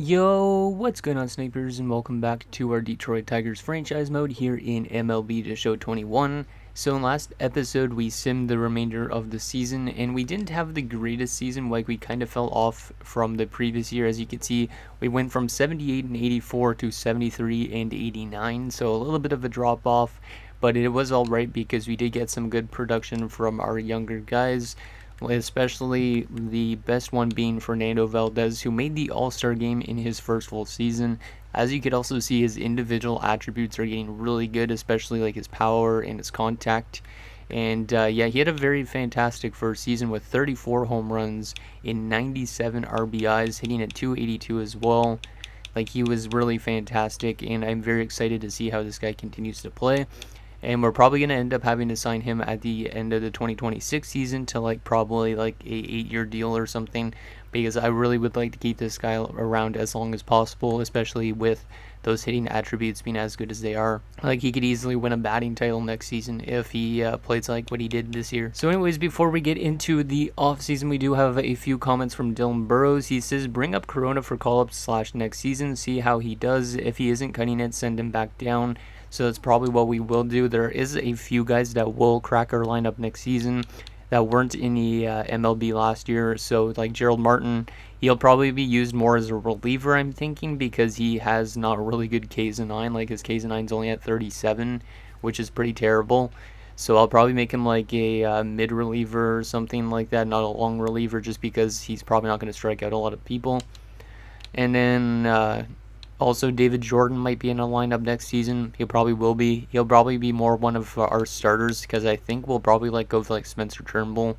Yo, what's going on, snipers, and welcome back to our Detroit Tigers franchise mode here in MLB to show 21. So in last episode, we simmed the remainder of the season, and we didn't have the greatest season. Like, we kind of fell off from the previous year. As you can see, we went from 78 and 84 to 73 and 89, so a little bit of a drop off, but it was alright because we did get some good production from our younger guys, especially the best one being Fernando Valdez, who made the All-Star game in his first full season. As you could also see, his individual attributes are getting really good, especially like his power and his contact. And yeah, he had a very fantastic first season with 34 home runs in 97 RBIs, hitting at 282 as well. Like, he was really fantastic, and I'm very excited to see how this guy continues to play. And we're probably going to end up having to sign him at the end of the 2026 season to probably a 8-year deal or something, because I really would like to keep this guy around as long as possible, especially with those hitting attributes being as good as they are. Like, he could easily win a batting title next season if he plays like what he did this year. So anyways, before we get into the offseason, we do have a few comments from Dylan Burrows. He says, bring up Corona for call-ups / next season, see how he does. If he isn't cutting it, send him back down. So that's probably what we will do. There is a few guys that will crack our lineup next season that weren't in the MLB last year. So like Gerald Martin, he'll probably be used more as a reliever, I'm thinking, because he has not really good Ks and 9. Like, his Ks and 9's only at 37, which is pretty terrible. So I'll probably make him like a mid reliever or something like that, not a long reliever, just because he's probably not going to strike out a lot of people. And then also, David Jordan might be in a lineup next season. He probably will be. He'll probably be more one of our starters, because I think we'll probably go with Spencer Turnbull.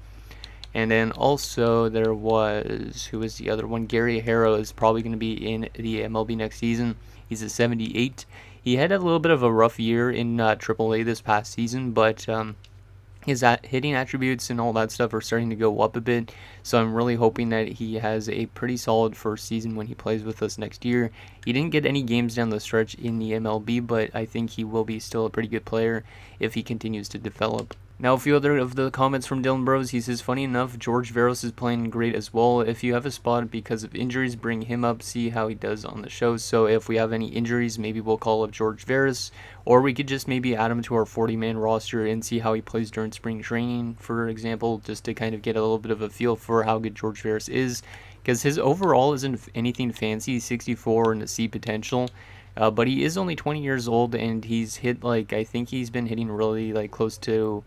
And then also there was, who was the other one? Gary Harrow is probably going to be in the MLB next season. He's a 78. He had a little bit of a rough year in AAA this past season, but his hitting attributes and all that stuff are starting to go up a bit, so I'm really hoping that he has a pretty solid first season when he plays with us next year. He didn't get any games down the stretch in the MLB, but I think he will be still a pretty good player if he continues to develop. Now, a few other of the comments from Dylan Burrows. He says, funny enough, George Veros is playing great as well. If you have a spot because of injuries, bring him up, see how he does on the show. So if we have any injuries, maybe we'll call up George Veros, or we could just maybe add him to our 40-man roster and see how he plays during spring training, for example, just to kind of get a little bit of a feel for how good George Veros is, because his overall isn't anything fancy. 64 and a C potential. But he is only 20 years old, and he's hit, I think he's been hitting really close to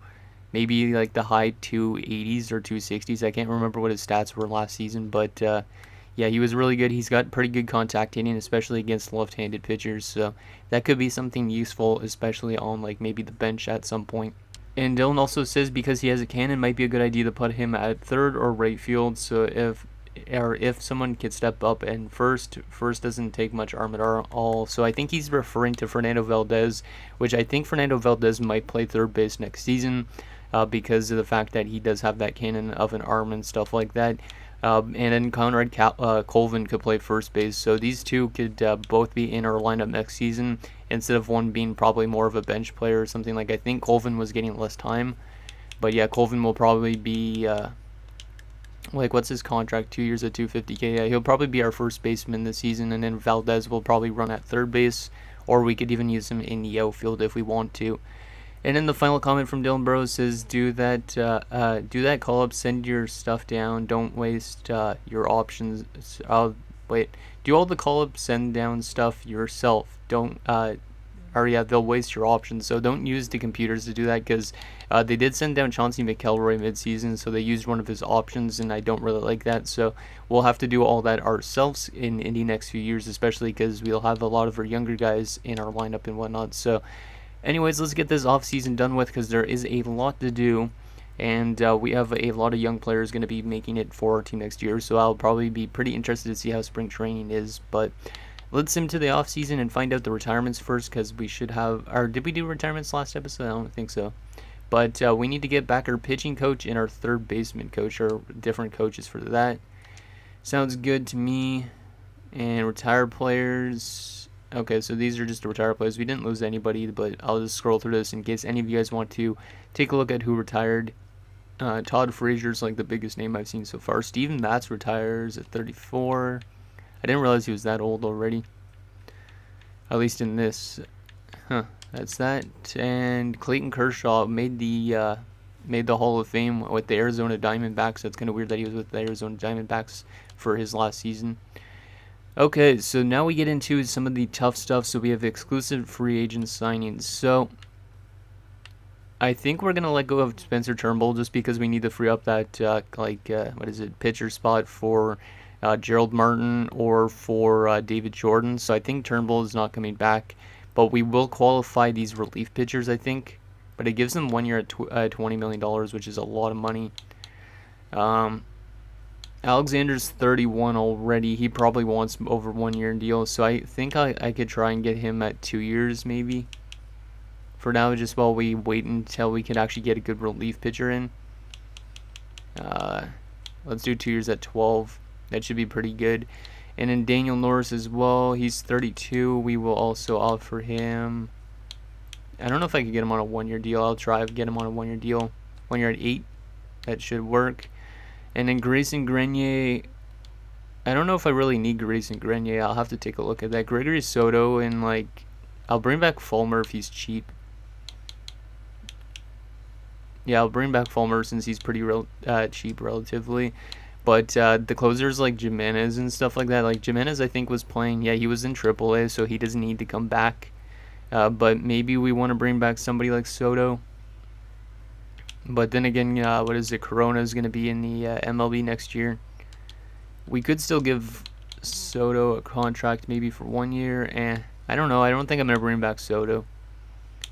maybe the high 280s or 260s. I can't remember what his stats were last season, but yeah, he was really good. He's got pretty good contact hitting, especially against left-handed pitchers, so that could be something useful, especially on maybe the bench at some point. And Dylan also says, because he has a cannon, might be a good idea to put him at third or right field, so if someone could step up, and first doesn't take much arm at all. So I think he's referring to Fernando Valdez, which I think Fernando Valdez might play third base next season, because of the fact that he does have that cannon of an arm and stuff like that. And then Conrad Colvin could play first base. So these two could both be in our lineup next season, instead of one being probably more of a bench player or something. I think Colvin was getting less time. But yeah, Colvin will probably be, what's his contract? 2 years at $250K. Yeah, he'll probably be our first baseman this season, and then Valdez will probably run at third base, or we could even use him in the outfield if we want to. And then the final comment from Dylan Burrows says, do that call up, send your stuff down, don't waste your options. Do all the call up, send down stuff yourself. They'll waste your options. So don't use the computers to do that, because they did send down Chauncey McElroy midseason, so they used one of his options, and I don't really like that. So we'll have to do all that ourselves in the next few years, especially because we'll have a lot of our younger guys in our lineup and whatnot. So anyways, let's get this offseason done with, because there is a lot to do, and we have a lot of young players going to be making it for our team next year, so I'll probably be pretty interested to see how spring training is. But let's sim to the offseason and find out the retirements first, because we should have, or did we do retirements last episode? I don't think so. But we need to get back our pitching coach and our third baseman coach, or different coaches for that. Sounds good to me. And retired players. Okay, so these are just the retired players. We didn't lose anybody, but I'll just scroll through this in case any of you guys want to take a look at who retired. Todd Frazier's the biggest name I've seen so far. Steven Matz retires at 34. I didn't realize he was that old already. At least in this. That's that. And Clayton Kershaw made the Hall of Fame with the Arizona Diamondbacks. That's kind of weird that he was with the Arizona Diamondbacks for his last season. Okay, so now we get into some of the tough stuff. So we have exclusive free agent signings. So I think we're gonna let go of Spencer Turnbull just because we need to free up that pitcher spot for Gerald Martin or for David Jordan. So I think Turnbull is not coming back, but we will qualify these relief pitchers, I think. But it gives them 1 year at $20 million, which is a lot of money. Alexander's 31 already. He probably wants over 1 year deal, so I think I could try and get him at 2 years maybe. For now, just while we wait until we can actually get a good relief pitcher in. Let's do 2 years at 12. That should be pretty good. And then Daniel Norris as well. He's 32. We will also offer him. I don't know if I could get him on a 1 year deal. I'll try to get him on a 1 year deal. 1 year at 8. That should work. And then Grayson Grenier. I don't know if I really need Grayson Grenier. I'll have to take a look at that. Gregory Soto and I'll bring back Fulmer if he's cheap. Yeah, I'll bring back Fulmer since he's pretty cheap relatively. But the closers like Jimenez and stuff like that, like Jimenez I think was playing, yeah, he was in AAA, so he doesn't need to come back. But maybe we want to bring back somebody like Soto. But then again, Corona is going to be in the MLB next year. We could still give Soto a contract maybe for 1 year. I don't know. I don't think I'm going to bring back Soto.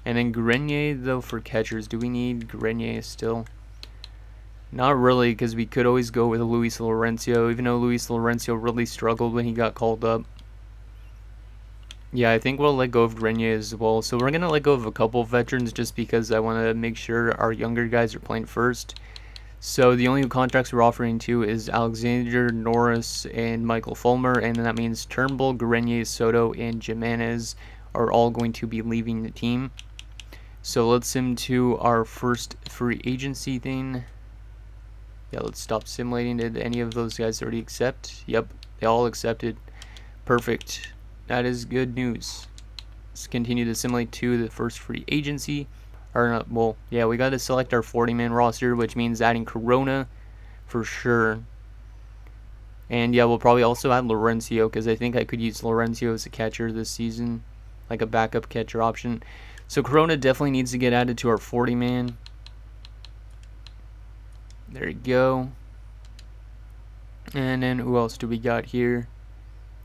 And then Grenier, though, for catchers. Do we need Grenier still? Not really, because we could always go with Luis Lorenzo, even though Luis Lorenzo really struggled when he got called up. Yeah, I think we'll let go of Grenier as well. So we're going to let go of a couple of veterans just because I want to make sure our younger guys are playing first. So the only contracts we're offering to is Alexander, Norris, and Michael Fulmer. And then that means Turnbull, Grenier, Soto, and Jimenez are all going to be leaving the team. So let's sim to our first free agency thing. Yeah, let's stop simulating. Did any of those guys already accept? Yep, they all accepted. Perfect. That is good news. Let's continue to simulate to the first free agency. We got to select our 40-man roster, which means adding Corona for sure. And yeah, we'll probably also add Lorenzo because I think I could use Lorenzo as a catcher this season, like a backup catcher option. So Corona definitely needs to get added to our 40-man. There you go. And then who else do we got here?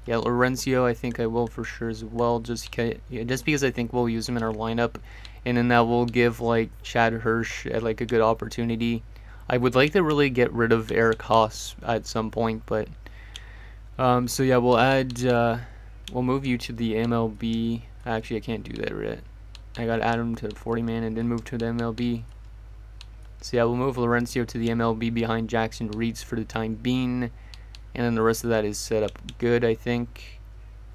Yeah, Lorenzo, I think I will for sure as well, just because I think we'll use him in our lineup. And then that will give Chad Hirsch a good opportunity. I would like to really get rid of Eric Haas at some point, but so yeah, we'll move you to the MLB. Actually, I can't do that yet. I got to add him to the 40-man and then move to the MLB. So yeah, we'll move Lorenzo to the MLB behind Jackson Reitz for the time being. And then the rest of that is set up good, I think.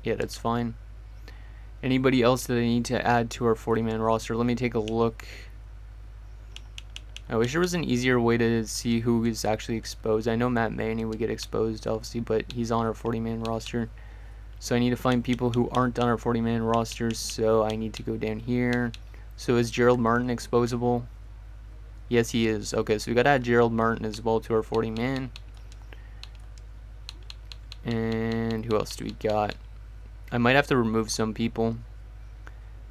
Yeah, that's fine. Anybody else that I need to add to our 40-man roster? Let me take a look. I wish there was an easier way to see who is actually exposed. I know Matt Manning would get exposed, obviously, but he's on our 40-man roster. So I need to find people who aren't on our 40-man roster, so I need to go down here. So is Gerald Martin exposable? Yes, he is. Okay, so we got to add Gerald Martin as well to our 40-man. And who else do we got? I might have to remove some people.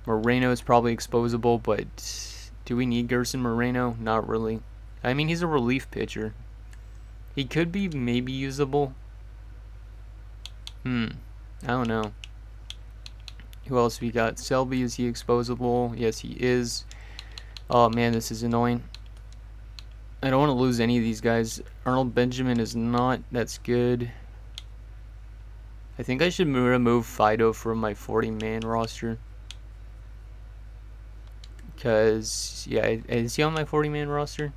Moreno is probably exposable, but do we need Gerson Moreno? Not really. I mean, he's a relief pitcher. He could be maybe usable. I don't know. Who else we got? Selby, is he exposable? Yes, he is. Oh man, this is annoying. I don't want to lose any of these guys. Arnold Benjamin is not. That's good. I think I should remove Fido from my 40-man roster. Because, yeah, is he on my 40-man roster?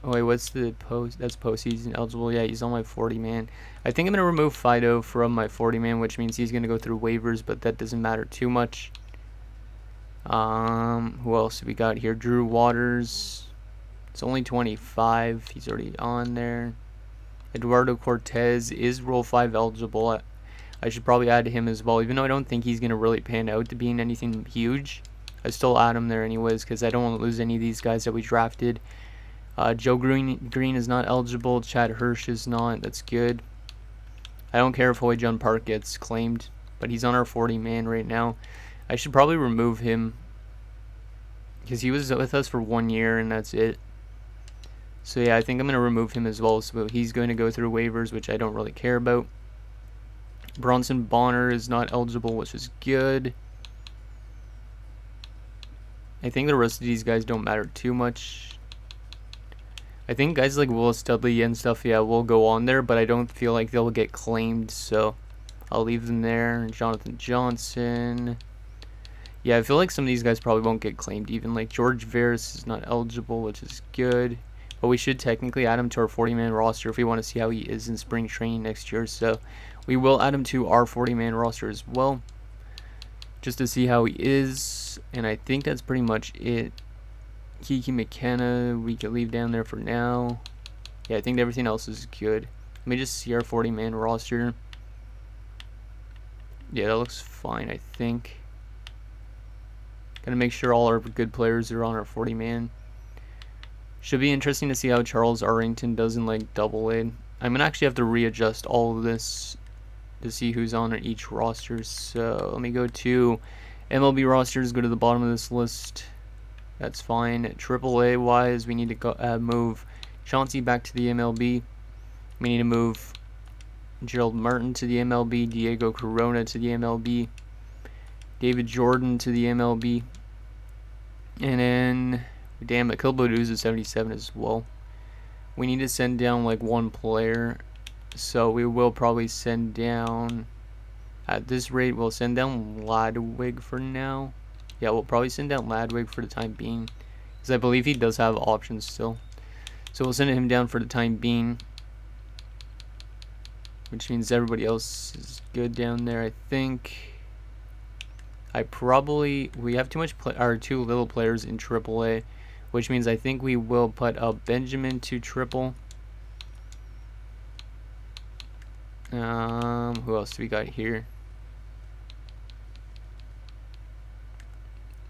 Oh, wait, what's the post? That's postseason eligible. Yeah, he's on my 40-man. I think I'm going to remove Fido from my 40-man, which means he's going to go through waivers, but that doesn't matter too much. Who else do we got here? Drew Waters. It's only 25. He's already on there. Eduardo Cortez is Rule 5 eligible. I should probably add him as well, even though I don't think he's going to really pan out to being anything huge. I still add him there anyways because I don't want to lose any of these guys that we drafted. Joe Green is not eligible. Chad Hirsch is not. That's good. I don't care if Hoy Jun Park gets claimed, but he's on our 40-man right now. I should probably remove him because he was with us for 1 year and that's it. So yeah, I think I'm going to remove him as well. So he's going to go through waivers, which I don't really care about. Bronson Bonner is not eligible, which is good. I think the rest of these guys don't matter too much. I think guys like Willis Dudley and stuff, yeah, will go on there, but I don't feel like they'll get claimed, so I'll leave them there. Jonathan Johnson. Yeah, I feel like some of these guys probably won't get claimed even. Like George Veras is not eligible, which is good. But we should technically add him to our 40-man roster if we want to see how he is in spring training next year. So we will add him to our 40-man roster as well, just to see how he is. And I think that's pretty much it. Kiki McKenna, we could leave down there for now. Yeah, I think everything else is good. Let me just see our 40-man roster. Yeah, that looks fine, I think. Gotta make sure all our good players are on our 40-man. Should be interesting to see how Charles Arlington does in like Double-A. I'm gonna actually have to readjust all of this to see who's on each roster. So let me go to MLB rosters, go to the bottom of this list. That's fine. AAA wise, we need to go, move Chauncey back to the MLB. We need to move Gerald Martin to the MLB, Diego Corona to the MLB, David Jordan to the MLB, and then, damn it, Kilbodu's is 77 as well. We need to send down like one player, so we will probably send down, at this rate, we'll send down Ladwig for now. Yeah, we'll probably send down Ladwig for the time being, because I believe he does have options still. So we'll send him down for the time being, which means everybody else is good down there. I think we have too much too little players in AAA, which means I think we will put Benjamin to triple. Who else do we got here?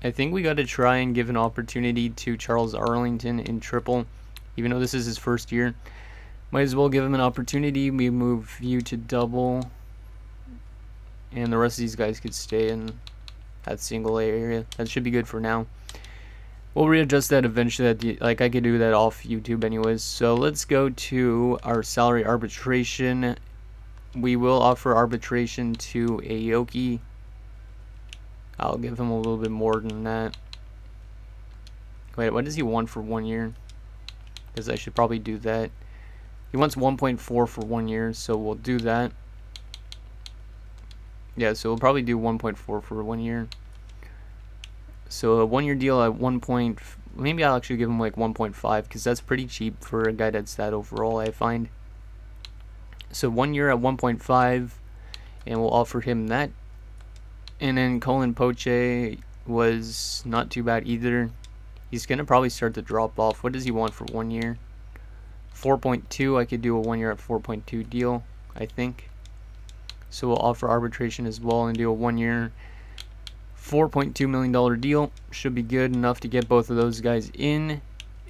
I think we got to try and give an opportunity to Charles Arlington in triple, even though this is his first year. Might as well give him an opportunity. We move you to double, and the rest of these guys could stay in that single A area. That should be good for now. We'll readjust that eventually. I could do that off YouTube anyways. So let's go to our salary arbitration. We will offer arbitration to Aoki. I'll give him a little bit more than that. Wait, what does he want for 1 year? Because I should probably do that. He wants 1.4 for 1 year, so we'll do that. Yeah, so we'll probably do 1.4 for 1 year. So a 1 year deal at 1. Maybe I'll actually give him like 1.5 because that's pretty cheap for a guy that's that overall, I find. So 1 year at 1.5, and we'll offer him that. And then Colin Poche was not too bad either. He's gonna probably start to drop off. What does he want for 1 year? 4.2. I could do a 1 year at 4.2 deal, I think. So we'll offer arbitration as well and do a 1 year $4.2 million deal. Should be good enough to get both of those guys in.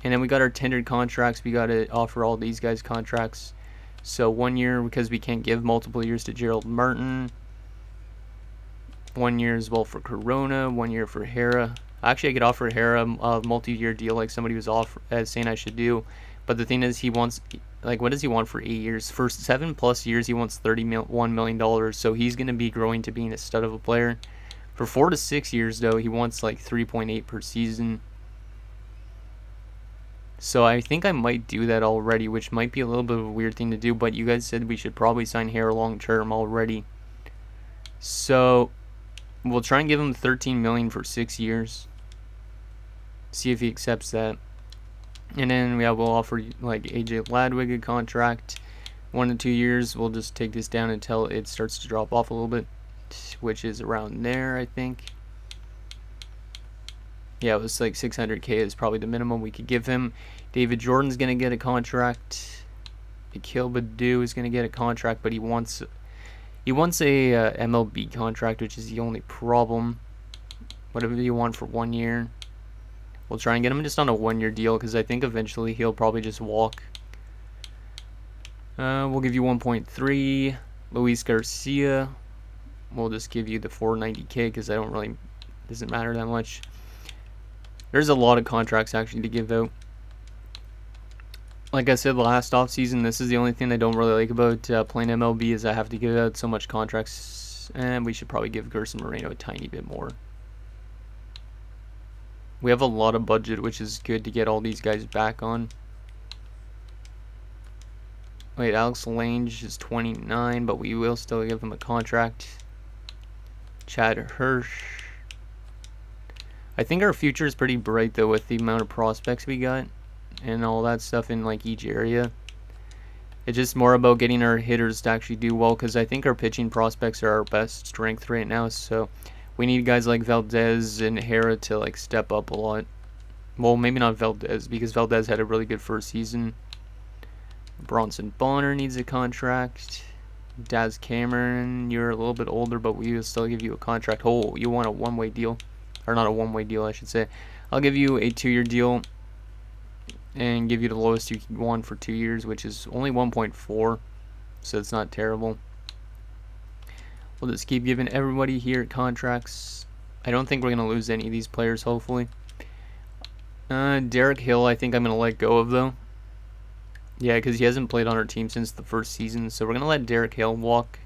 And then we got our tendered contracts. We got to offer all these guys contracts. So 1 year, because we can't give multiple years to Gerald Martin. 1 year as well for Corona. 1 year for Hera. Actually, I could offer Hera a multi-year deal like somebody was saying I should do. But the thing is, he wants, like, what does he want for 8 years? For 7+ years, he wants $31 million. So he's going to be growing to being a stud of a player. For 4 to 6 years, though, he wants like 3.8 per season. So I think I might do that already, which might be a little bit of a weird thing to do. But you guys said we should probably sign Hera long term already. So we'll try and give him $13 million for 6 years. See if he accepts that. And then we'll offer like AJ Ladwig a contract. 1 to 2 years. We'll just take this down until it starts to drop off a little bit, which is around there, I think. Yeah, it was like 600K is probably the minimum we could give him. David Jordan's gonna get a contract. Akil Baddoo is going to get a contract, but he wants a MLB contract, which is the only problem. Whatever you want for 1 year. We'll try and get him just on a 1-year deal, because I think eventually he'll probably just walk. We'll give you 1.3. Luis Garcia, we'll just give you the 490K, because doesn't matter that much. There's a lot of contracts actually to give out. Like I said last offseason, this is the only thing I don't really like about playing MLB, is I have to give out so much contracts, and we should probably give Gerson Moreno a tiny bit more. We have a lot of budget, which is good to get all these guys back on. Wait, Alex Lange is 29, but we will still give him a contract. Chad Hirsch. I think our future is pretty bright, though, with the amount of prospects we got and all that stuff in like each area. It's just more about getting our hitters to actually do well, because I think our pitching prospects are our best strength right now, so we need guys like Valdez and Hera to like step up a lot. Well, maybe not Valdez, because Valdez had a really good first season. Bronson Bonner needs a contract. Daz Cameron, you're a little bit older, but we will still give you a contract. Oh, you want a one-way deal? Or not a one-way deal, I should say. I'll give you a 2-year deal and give you the lowest you can want for 2 years, which is only 1.4, so it's not terrible. We'll just keep giving everybody here contracts. I don't think we're going to lose any of these players, hopefully. Derek Hill, I think I'm going to let go of, though. Yeah, because he hasn't played on our team since the first season, so we're going to let Derek Hill walk.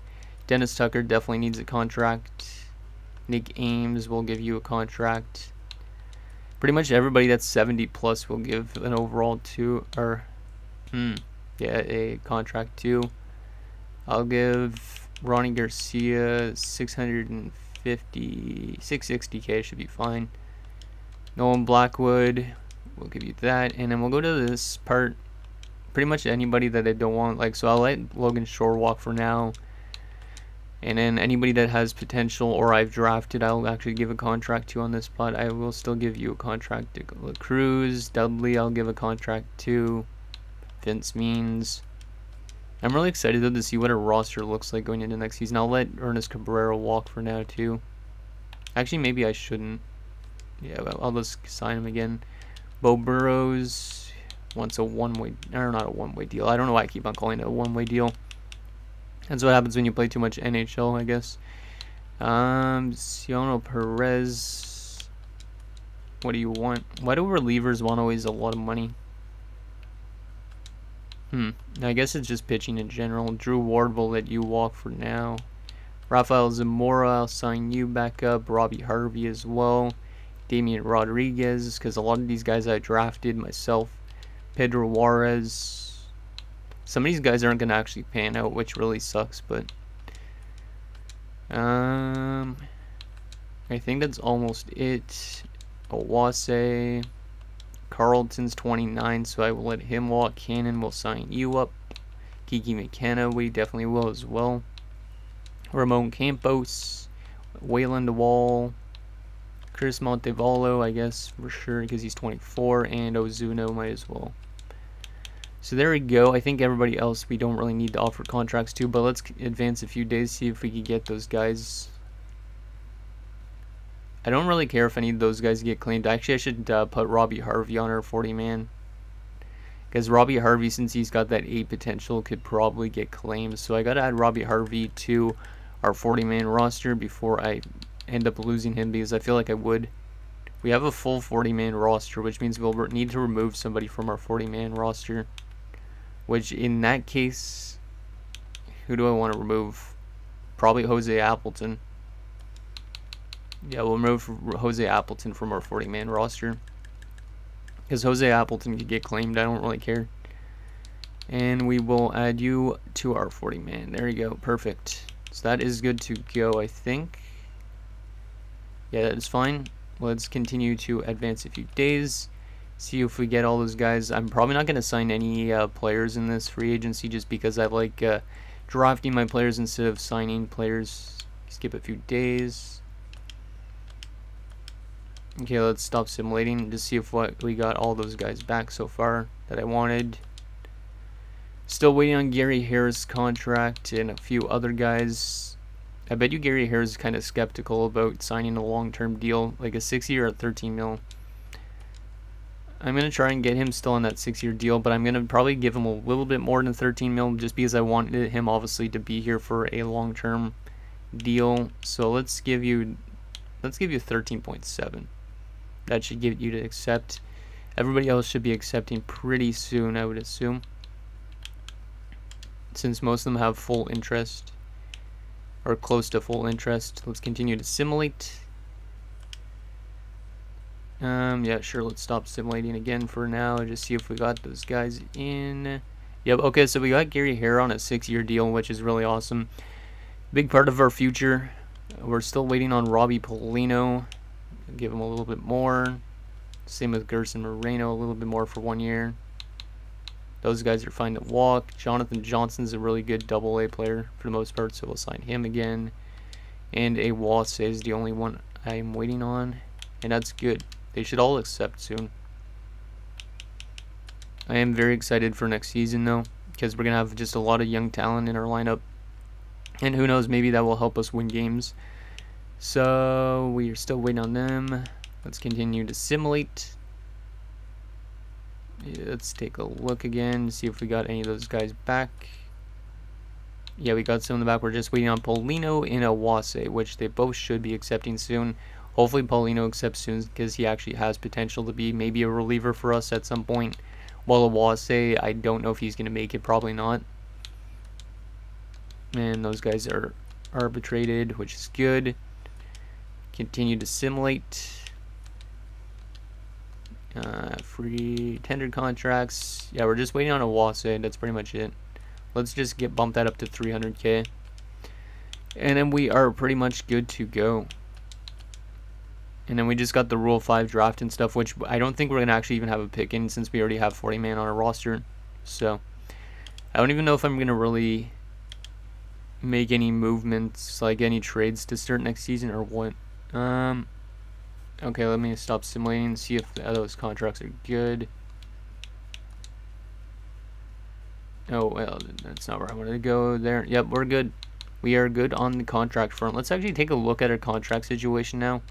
Dennis Tucker definitely needs a contract. Nick Ames will give you a contract. Pretty much everybody that's 70 plus will give an overall a contract too. I'll give Ronnie Garcia 660K should be fine. Nolan Blackwood, we'll give you that, and then we'll go to this part. Pretty much anybody that I don't want, like, so I'll let Logan Shore walk for now. And then anybody that has potential or I've drafted, I'll actually give a contract to on this spot. I will still give you a contract to Cruz. Dudley, I'll give a contract to. Vince Means. I'm really excited though to see what our roster looks like going into next season. I'll let Ernest Cabrera walk for now too. Actually, maybe I shouldn't. Yeah, I'll just sign him again. Bo Burrows wants a one-way, or not a one-way deal. I don't know why I keep on calling it a one-way deal. That's what happens when you play too much NHL, I guess. Ciono Perez. What do you want? Why do relievers want always a lot of money? I guess it's just pitching in general. Drew Ward will let you walk for now. Rafael Zamora, I'll sign you back up. Robbie Harvey as well. Damian Rodriguez, because a lot of these guys I drafted myself. Pedro Juarez. Some of these guys aren't going to actually pan out, which really sucks, but I think that's almost it. Owase. Carlton's 29, so I will let him walk. Cannon will sign you up. Kiki McKenna, we definitely will as well. Ramon Campos. Wayland Wall. Chris Montevallo, I guess, for sure, because he's 24. And Ozuno might as well. So there we go. I think everybody else we don't really need to offer contracts to, but let's advance a few days, see if we can get those guys. I don't really care if any of those guys get claimed. Actually, I should put Robbie Harvey on our 40-man. Because Robbie Harvey, since he's got that 8 potential, could probably get claimed. So I got to add Robbie Harvey to our 40-man roster before I end up losing him, because I feel like I would. We have a full 40-man roster, which means we'll need to remove somebody from our 40-man roster. Which, in that case, who do I want to remove? Probably Jose Appleton. Yeah, we'll remove Jose Appleton from our 40-man roster. Because Jose Appleton could get claimed, I don't really care. And we will add you to our 40-man. There you go, perfect. So that is good to go, I think. Yeah, that is fine. Let's continue to advance a few days. See if we get all those guys. I'm probably not going to sign any players in this free agency, just because I like drafting my players instead of signing players. Skip a few days. Okay, let's stop simulating to see if we got all those guys back so far that I wanted. Still waiting on Gary Harris' contract and a few other guys. I bet you Gary Harris is kind of skeptical about signing a long-term deal, like a 6-year or 13 mil. I'm going to try and get him still on that 6-year deal, but I'm going to probably give him a little bit more than 13 mil just because I wanted him obviously to be here for a long-term deal. So let's give you 13.7. That should get you to accept. Everybody else should be accepting pretty soon, I would assume, since most of them have full interest or close to full interest. Let's continue to simulate. Yeah, sure, let's stop simulating again for now and just see if we got those guys in. Yep, okay, so we got Gary Harris on a 6-year deal, which is really awesome. Big part of our future. We're still waiting on Robbie Polino. Give him a little bit more. Same with Gerson Moreno, a little bit more for 1 year. Those guys are fine to walk. Jonathan Johnson's a really good AA player for the most part, so we'll sign him again. And a Wasse is the only one I'm waiting on, and that's good. They should all accept soon. I am very excited for next season, though, because we're going to have just a lot of young talent in our lineup. And who knows, maybe that will help us win games. So we are still waiting on them. Let's continue to simulate. Yeah, let's take a look again, see if we got any of those guys back. Yeah, we got some in the back. We're just waiting on Polino and Wasse, which they both should be accepting soon. Hopefully Polino accepts soon because he actually has potential to be maybe a reliever for us at some point. While Wasse, I don't know if he's going to make it. Probably not. And those guys are arbitrated, which is good. Continue to simulate. Free tender contracts. Yeah, we're just waiting on Wasse. That's pretty much it. Let's just bump that up to 300k. And then we are pretty much good to go. And then we just got the Rule 5 draft and stuff, which I don't think we're going to actually even have a pick in since we already have 40 man on our roster. So I don't even know if I'm going to really make any movements, like any trades to start next season or what. Okay, let me stop simulating and see if those contracts are good. Oh, well, that's not where I wanted to go there. Yep, we're good. We are good on the contract front. Let's actually take a look at our contract situation now.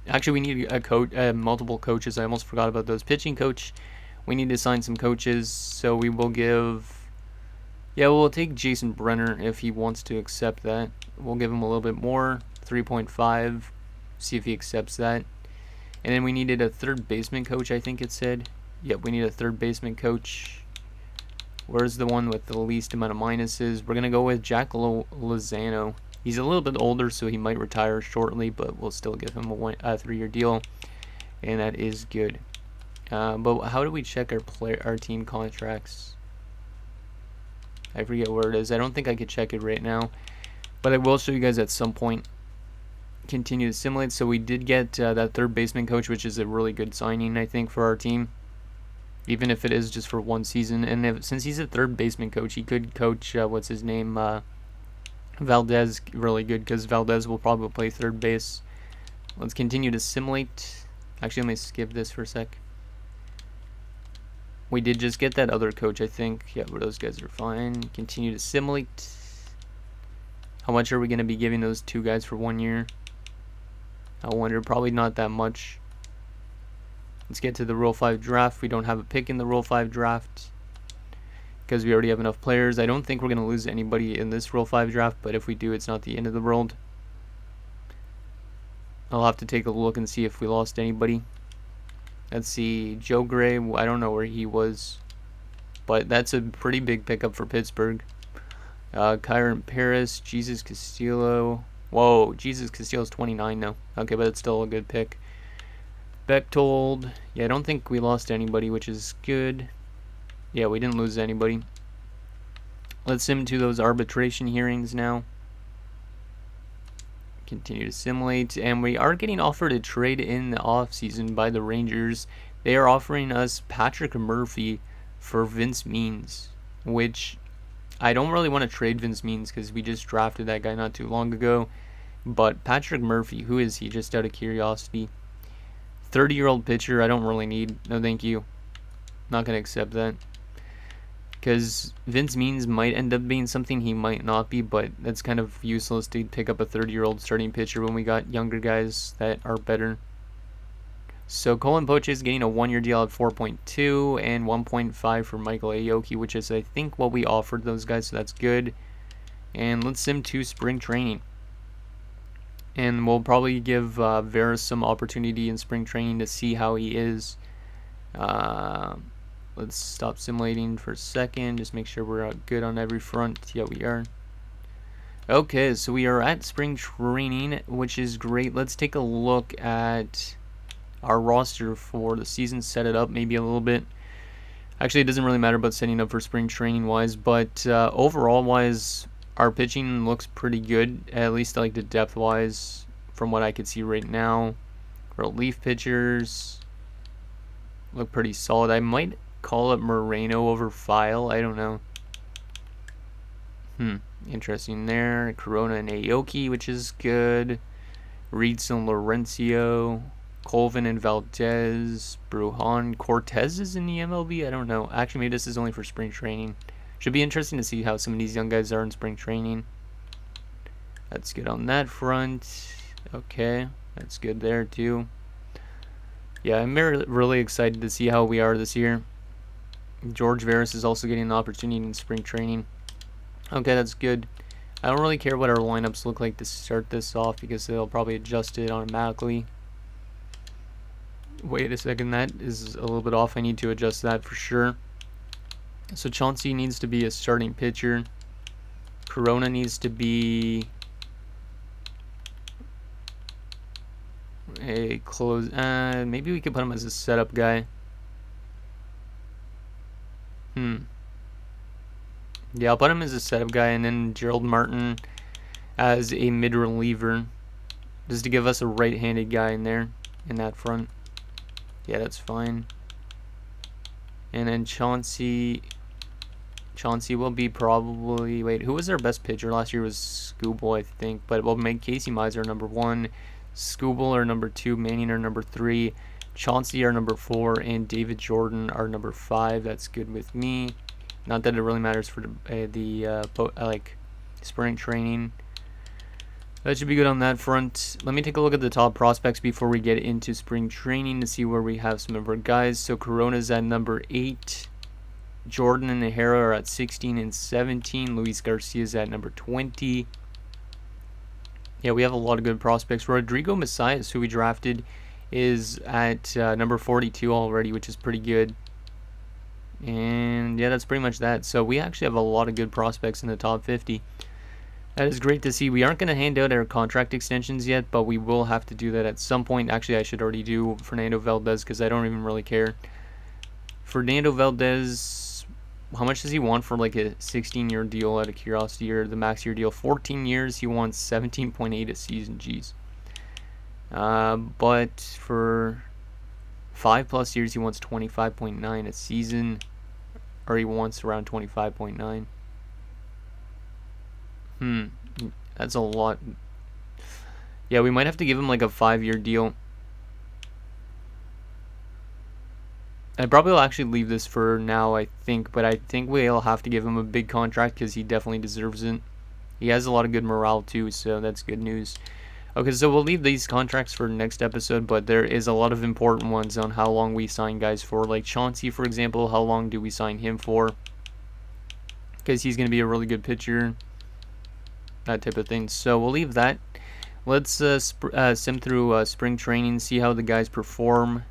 Actually, we need a coach, multiple coaches. I almost forgot about those. Pitching coach. We need to sign some coaches, so we will give... Yeah, we'll take Jason Brenner if he wants to accept that. We'll give him a little bit more, 3.5. See if he accepts that. And then we needed a third baseman coach, I think it said. Yep, we need a third baseman coach. Where's the one with the least amount of minuses? We're going to go with Jack Lozano. He's a little bit older, so he might retire shortly, but we'll still give him a 3-year deal. And that is good. But how do we check our team contracts? I forget where it is. I don't think I could check it right now. But I will show you guys at some point. Continue to simulate. So we did get that third baseman coach, which is a really good signing, I think, for our team. Even if it is just for 1 season. And since he's a third baseman coach, he could coach, what's his name, Valdez really good, because Valdez will probably play third base. Let's continue to simulate. Actually, let me skip this for a sec. We did just get that other coach, I think. Yeah, but those guys are fine. Continue to simulate. How much are we going to be giving those 2 guys for 1 year? I wonder. Probably not that much. Let's get to the Rule 5 draft. We don't have a pick in the Rule 5 draft because we already have enough players. I don't think we're going to lose anybody in this Rule 5 draft, but if we do, it's not the end of the world. I'll have to take a look and see if we lost anybody. Let's see. Joe Gray, I don't know where he was, but that's a pretty big pickup for Pittsburgh. Kyron Paris, Jesus Castillo. Whoa, Jesus Castillo's 29 now. Okay, but it's still a good pick. Bechtold. Yeah, I don't think we lost anybody, which is good. Yeah, we didn't lose anybody. Let's sim to those arbitration hearings now. Continue to simulate. And we are getting offered a trade in the offseason by the Rangers. They are offering us Patrick Murphy for Vince Means, which I don't really want to trade Vince Means because we just drafted that guy not too long ago. But Patrick Murphy, who is he, just out of curiosity? 30-year-old pitcher I don't really need. No, thank you. Not going to accept that. because Vince Means might end up being something, he might not be, but that's kind of useless to pick up a 30-year-old starting pitcher when we got younger guys that are better. So Colin Poche is getting a 1-year deal at 4.2 and 1.5 for Michael Aoki, which is I think what we offered those guys, so that's good. And let's sim to spring training. And we'll probably give Veras some opportunity in spring training to see how he is. Let's stop simulating for a second, just make sure we're good on every front. Yeah, we are. Okay, so we are at spring training, which is great. Let's take a look at our roster for the season, set it up maybe a little bit. Actually, it doesn't really matter about setting up for spring training wise, but overall wise, our pitching looks pretty good, at least like the depth wise from what I could see right now. Relief pitchers look pretty solid. I might call up Moreno over File, I don't know. Interesting there. Corona and Aoki, which is good. Reeds and Laurencio. Colvin and Valdez, Brujan, Cortez is in the MLB. I don't know. Actually, maybe this is only for spring training. Should be interesting to see how some of these young guys are in spring training. That's good on that front. Okay, that's good there too. Yeah, I'm really excited to see how we are this year. George Veras is also getting an opportunity in spring training. Okay, that's good. I don't really care what our lineups look like to start this off because they'll probably adjust it automatically. Wait a second, that is a little bit off. I need to adjust that for sure. So Chauncey needs to be a starting pitcher. Corona needs to be a close. Maybe we could put him as a setup guy. Yeah, I'll put him as a setup guy, and then Gerald Martin as a mid reliever, just to give us a right-handed guy in there in that front. Yeah, that's fine. And then Chauncey will be probably... Wait, who was our best pitcher? Last year was Scooble, I think. But we'll make Casey Mize our number 1, Scooble our number 2, Manning our number 3, Chauncey our number 4, and David Jordan our number 5. That's good with me. Not that it really matters for the spring training. That should be good on that front. Let me take a look at the top prospects before we get into spring training to see where we have some of our guys. So Corona's at number 8. Jordan and O'Hara are at 16 and 17. Luis Garcia's at number 20. Yeah, we have a lot of good prospects. Rodrigo Messias, who we drafted, is at number 42 already, which is pretty good. And yeah, that's pretty much that. So we actually have a lot of good prospects in the top 50. That is great to see. We aren't going to hand out our contract extensions yet, but we will have to do that at some point. Actually, I should already do Fernando Valdez because I don't even really care. Fernando Valdez, how much does he want for like a 16-year deal out of curiosity, or the max year deal? 14 years, he wants 17.8 a season. Jeez. But for 5+ years, he wants 25.9 a season, or he wants around 25.9. That's a lot. Yeah, we might have to give him like a 5-year deal. I probably will actually leave this for now, I think, but I think we'll have to give him a big contract because he definitely deserves it. He has a lot of good morale too, so that's good news. Okay, so we'll leave these contracts for next episode, but there is a lot of important ones on how long we sign guys for. Like Chauncey, for example, how long do we sign him for? Because he's going to be a really good pitcher. That type of thing. So we'll leave that. Let's sim through spring training, see how the guys perform,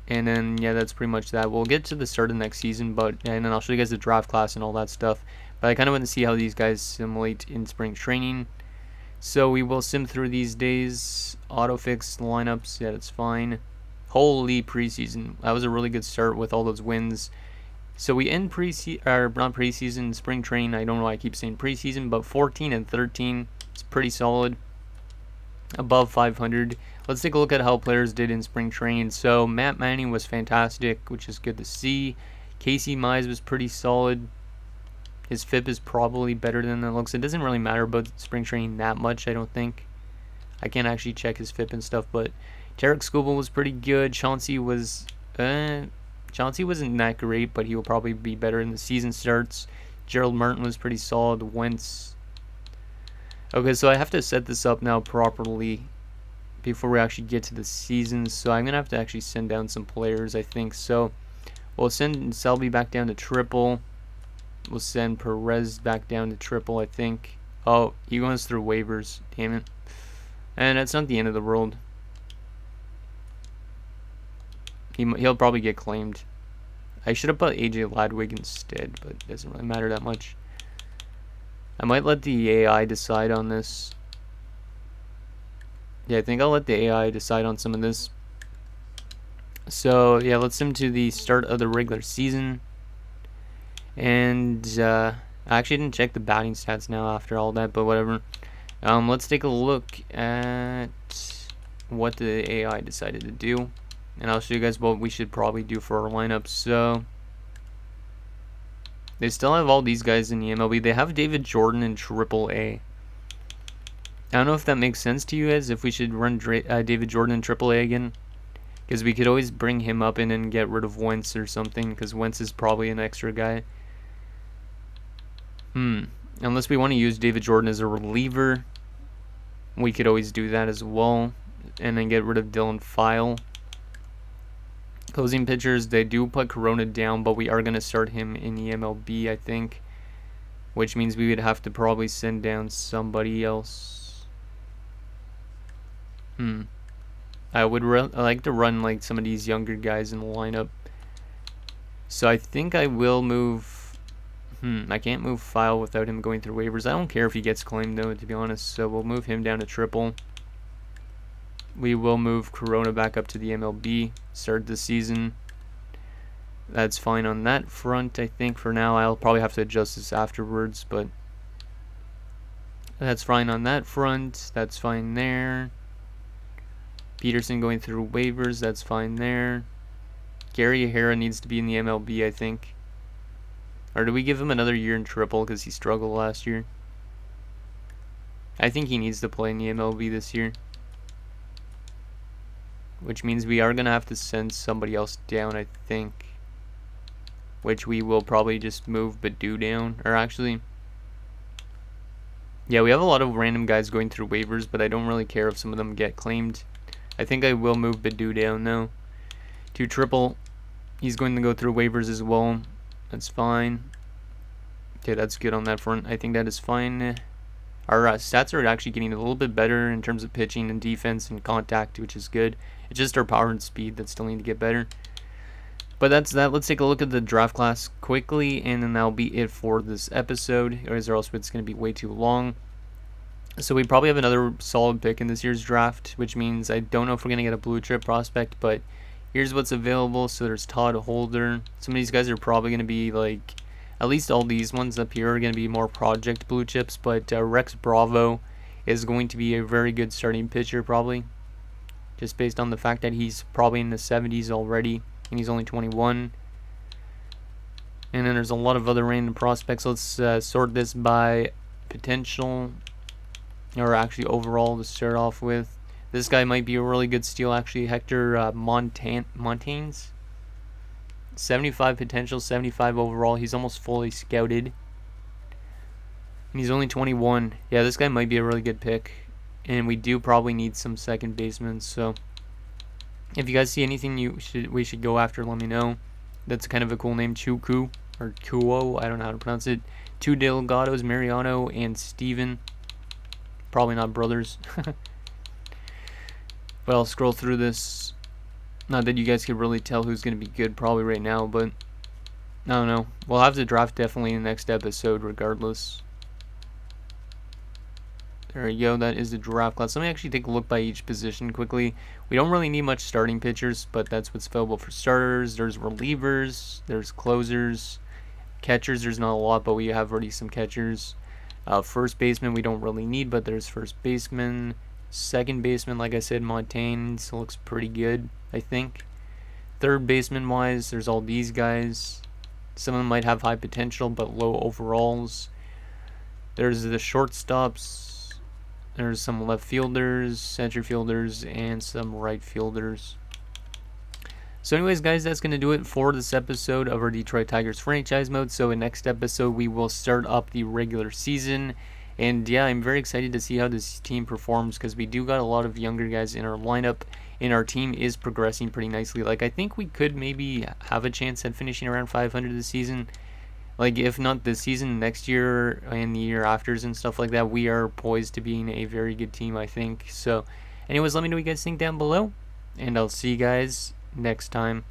and then yeah, that's pretty much that. We'll get to the start of next season, and then I'll show you guys the draft class and all that stuff. But I kind of want to see how these guys simulate in spring training. So we will sim through these days. Auto-fix lineups, yeah, that's fine. Holy preseason, that was a really good start with all those wins. So we end not spring training. I don't know why I keep saying preseason, but 14 and 13. It's pretty solid. Above 500. Let's take a look at how players did in spring training. So Matt Manning was fantastic, which is good to see. Casey Mize was pretty solid. His FIP is probably better than it looks. It doesn't really matter about spring training that much, I don't think. I can't actually check his FIP and stuff, but Tarek Skubal was pretty good. Chauncey was Chauncey wasn't that great, but he will probably be better in the season starts. Gerald Martin was pretty solid. Wentz. Okay, so I have to set this up now properly before we actually get to the season. So I'm going to have to actually send down some players, I think. So we'll send Selby back down to triple. We'll send Perez back down to triple, I think. Oh, he goes through waivers. Damn it. And that's not the end of the world. He'll probably get claimed. I should have put AJ Ladwig instead, but it doesn't really matter that much. I might let the AI decide on this. Yeah, I think I'll let the AI decide on some of this. So, yeah, let's sim to the start of the regular season. And, I actually didn't check the batting stats now after all that, but whatever. Let's take a look at what the AI decided to do. And I'll show you guys what we should probably do for our lineup. So, they still have all these guys in the MLB. They have David Jordan in AAA. I don't know if that makes sense to you guys, if we should run David Jordan in AAA again. Because we could always bring him up in and get rid of Wentz or something, because Wentz is probably an extra guy. Unless we want to use David Jordan as a reliever, we could always do that as well. And then get rid of Dylan File. Closing pitchers, they do put Corona down, but we are going to start him in the MLB, I think. Which means we would have to probably send down somebody else. I like to run like some of these younger guys in the lineup. So I think I will move... I can't move File without him going through waivers. I don't care if he gets claimed though, to be honest. So we'll move him down to triple. We will move Corona back up to the MLB. Start the season. That's fine on that front, I think, for now. I'll probably have to adjust this afterwards, but that's fine on that front. That's fine there. Peterson going through waivers. That's fine there. Gary O'Hara needs to be in the MLB, I think. Or do we give him another year in triple because he struggled last year? I think he needs to play in the MLB this year. Which means we are going to have to send somebody else down, I think. Which we will probably just move Badu down. Or actually... yeah, we have a lot of random guys going through waivers, but I don't really care if some of them get claimed. I think I will move Badu down, though. To triple. He's going to go through waivers as well. That's fine. Okay, that's good on that front. I think that is fine. Our stats are actually getting a little bit better in terms of pitching and defense and contact, which is good. It's just our power and speed that still need to get better. But that's that. Let's take a look at the draft class quickly, and then that'll be it for this episode, or else it's going to be way too long. So we probably have another solid pick in this year's draft, which means I don't know if we're going to get a blue chip prospect, but here's what's available. So there's Todd Holder. Some of these guys are probably going to be like... at least all these ones up here are going to be more project blue chips, but Rex Bravo is going to be a very good starting pitcher probably. Just based on the fact that he's probably in the 70s already, and he's only 21. And then there's a lot of other random prospects. Let's sort this by potential, or actually overall to start off with. This guy might be a really good steal actually, Hector Montanes. 75 potential, 75 overall. He's almost fully scouted. And he's only 21. Yeah, this guy might be a really good pick. And we do probably need some second basemen. So if you guys see anything we should go after, let me know. That's kind of a cool name, Chuku or Kuo. I don't know how to pronounce it. Two Delgados, Mariano and Steven. Probably not brothers. But I'll scroll through this. Not that you guys could really tell who's going to be good probably right now, but I don't know. We'll have to draft definitely in the next episode regardless. There we go. That is the draft class. Let me actually take a look by each position quickly. We don't really need much starting pitchers, but that's what's available for starters. There's relievers. There's closers. Catchers, there's not a lot, but we have already some catchers. First baseman, we don't really need, but there's first baseman. Second baseman, like I said, Montagne looks pretty good, I think. Third baseman wise, there's all these guys. Some of them might have high potential, but low overalls. There's the shortstops. There's some left fielders, center fielders, and some right fielders. So anyways, guys, that's going to do it for this episode of our Detroit Tigers franchise mode. So in next episode, we will start up the regular season. And yeah, I'm very excited to see how this team performs because we do got a lot of younger guys in our lineup. And our team is progressing pretty nicely. Like, I think we could maybe have a chance at finishing around 500 this season. Like, if not this season, next year and the year afters and stuff like that, we are poised to being a very good team, I think. So anyways, let me know what you guys think down below. And I'll see you guys next time.